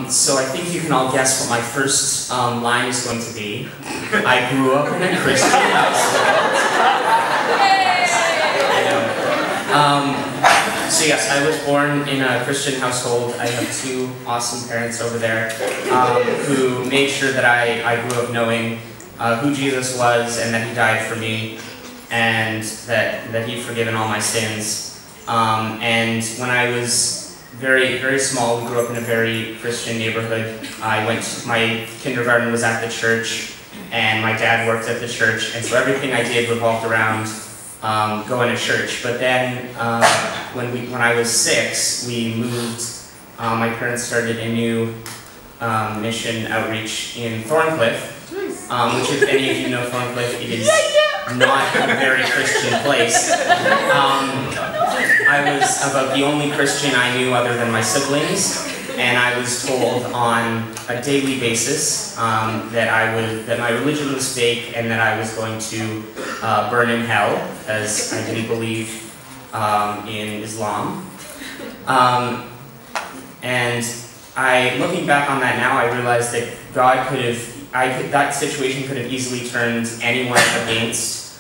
So I think you can all guess what my first line is going to be. I grew up in a Christian household. So yes, I was born in a Christian household. I have two awesome parents over there who made sure that I grew up knowing who Jesus was and that he died for me and that he'd forgiven all my sins. And when I was very, very small, we grew up in a very Christian neighborhood. My kindergarten was at the church and my dad worked at the church, and so everything I did revolved around going to church. But then when I was 6, we moved. My parents started a new mission outreach in Thorncliffe, which, if any of you know Thorncliffe, it is not a very Christian place. I was about the only Christian I knew other than my siblings, and I was told on a daily basis that my religion was fake and that I was going to burn in hell because I didn't believe in Islam. And looking back on that now, I realized that God that situation could have easily turned anyone against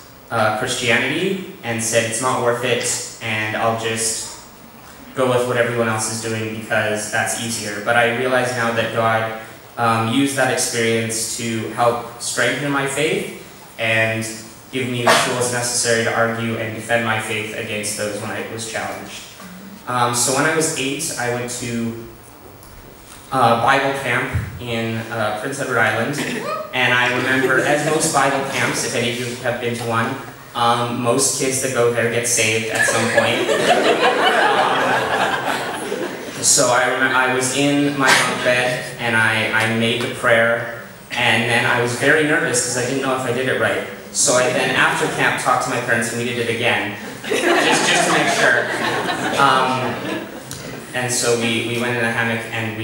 Christianity and said it's not worth it, and I'll just go with what everyone else is doing because that's easier. But I realize now that God used that experience to help strengthen my faith and give me the tools necessary to argue and defend my faith against those when I was challenged. So when I was 8, I went to Bible camp in Prince Edward Island, and I remember, as most Bible camps, if any of you have been to one, most kids that go there get saved at some point. So I remember I was in my bunk bed and I made the prayer, and then I was very nervous because I didn't know if I did it right. So I then, after camp, talked to my parents and we did it again, just to make sure. And so we went in a hammock and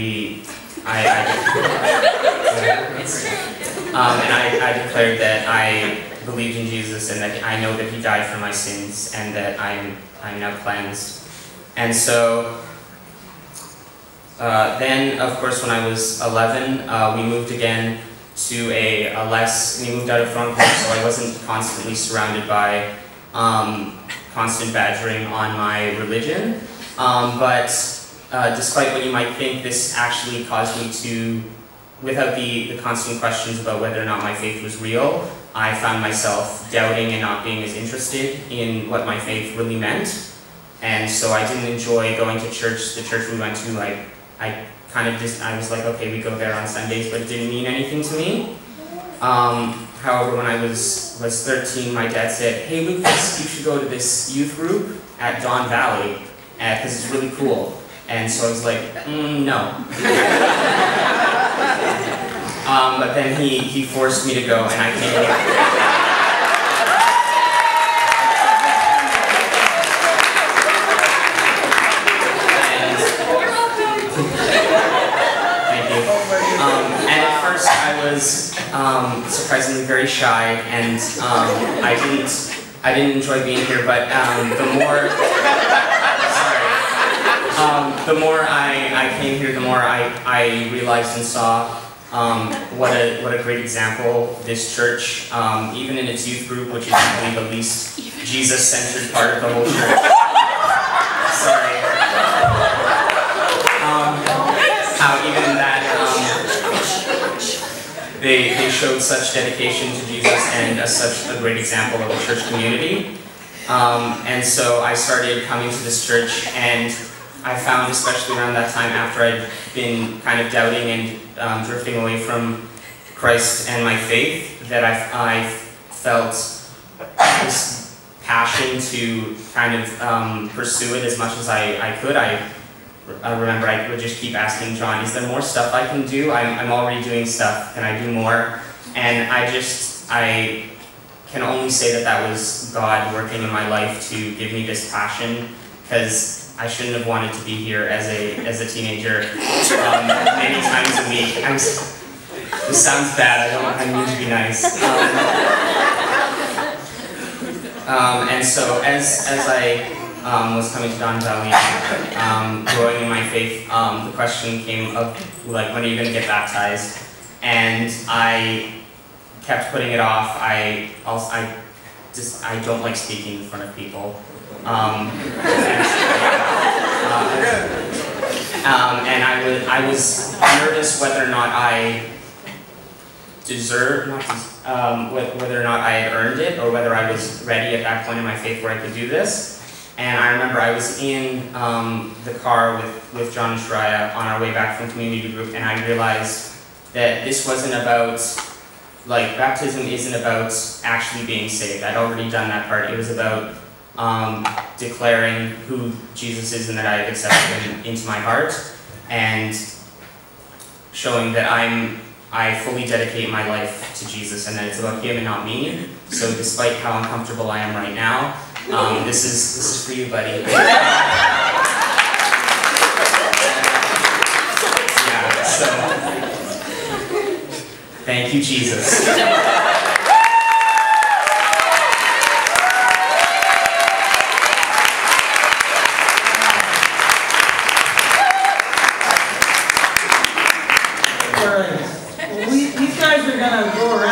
I declared that I believed in Jesus and that I know that he died for my sins and that I'm now cleansed. And so then, of course, when I was 11, we moved again to we moved out of Thorncliffe, so I wasn't constantly surrounded by constant badgering on my religion. But despite what you might think, this actually caused me to, without the constant questions about whether or not my faith was real, I found myself doubting and not being as interested in what my faith really meant. And so I didn't enjoy going to church. The church we went to, I was like, okay, we go there on Sundays, but it didn't mean anything to me. However, when I was 13, my dad said, hey Lucas, you should go to this youth group at Don Valley, because it's really cool. And so I was like, no. But then he forced me to go, and I came. Thank you. And at first I was surprisingly very shy, and I didn't enjoy being here. But the more I came here, the more I realized and saw what a great example this church, even in its youth group, which is probably the least Jesus-centered part of the whole church. Sorry. How even in that, they showed such dedication to Jesus and such a great example of a church community. And so I started coming to this church, and I found, especially around that time after I'd been kind of doubting and drifting away from Christ and my faith, that I felt this passion to kind of pursue it as much as I could. I remember I would just keep asking John, is there more stuff I can do? I'm already doing stuff, can I do more? And I can only say that was God working in my life to give me this passion, because I shouldn't have wanted to be here as a teenager many times a week. This sounds bad, I mean to be nice. And so as I was coming to Don Valley, growing in my faith, the question came up, like, when are you going to get baptized? And I kept putting it off. I don't like speaking in front of people. And I was nervous whether or not I whether or not I had earned it, or whether I was ready at that point in my faith where I could do this. And I remember I was in the car with John and Shreya on our way back from community group, and I realized that this wasn't about, like, baptism isn't about actually being saved. I'd already done that part. It was about declaring who Jesus is and that I have accepted him into my heart, and showing that I fully dedicate my life to Jesus and that it's about him and not me. So despite how uncomfortable I am right now, this is for you, buddy. Yeah, so thank you, Jesus. These guys are going to go around.